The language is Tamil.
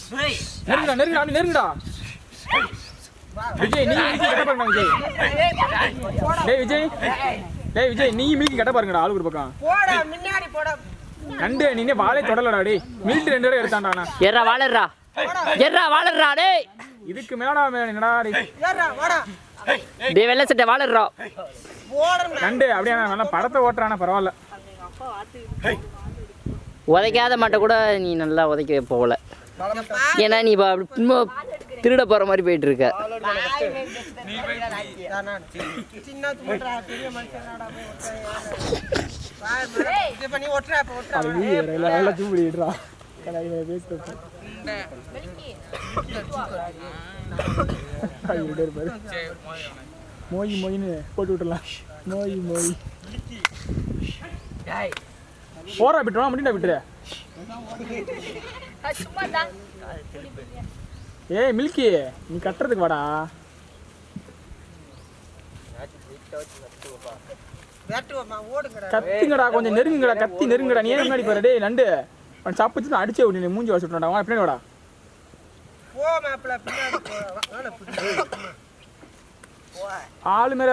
நெருங்கடா விஜய் நீ மில்கி கட்ட பாருங்க விஜய். விஜய் நீ மில்கி கட்ட பாருங்கடா ஆளு ஒரு பக்கம் போடா முன்னாடி போடா. நண்டு நீனே வாளே தொடலடா டேய். மில்ட் 2 தடவை எடுத்தான்டா. ஏறா வாளறா டேய். இதுக்கு மேலடா என்னடா டேய். ஏறா வாடா. டேய் வெள்ள சட்டை வாளறா. போடா நண்டு அப்படியே நல்லா படத்தை ஓட்டுறானா பரவாயில்ல. உதைக்காத மாட்ட கூட நீ நல்லா உதைக்க போகல. ஏன்னா நீ திருட போற மாதிரி போயிட்டு இருக்க. சின்ன துமடா பெரிய மனுஷனாடா போய் இது பண்ணி ஓட்றா ஓட்றா. நல்லா தூளிடுறா. கலாயில பேசிட்டு. மோயின்னு போட்டு விட்டுலாம். மோய் போறா விட்டுறா முடிண்டா விட்டுரு. ஏய் மில்கி நீ கட்டுறதுக்கு வாடா. கத்துங்கடா கொஞ்சம் நெருங்குங்கடா. கத்தி நெருங்குடா. நீ ஏன் முன்னாடி போற டேய் நண்டு. அவன் சாப்பிட்டு அடிச்சே விட்டு நீ மூஞ்சி வச்சுட்டான்டா. அவன் எப்படி வாடா போ மாப்ள பின்னாடி போ. ஆளு மேல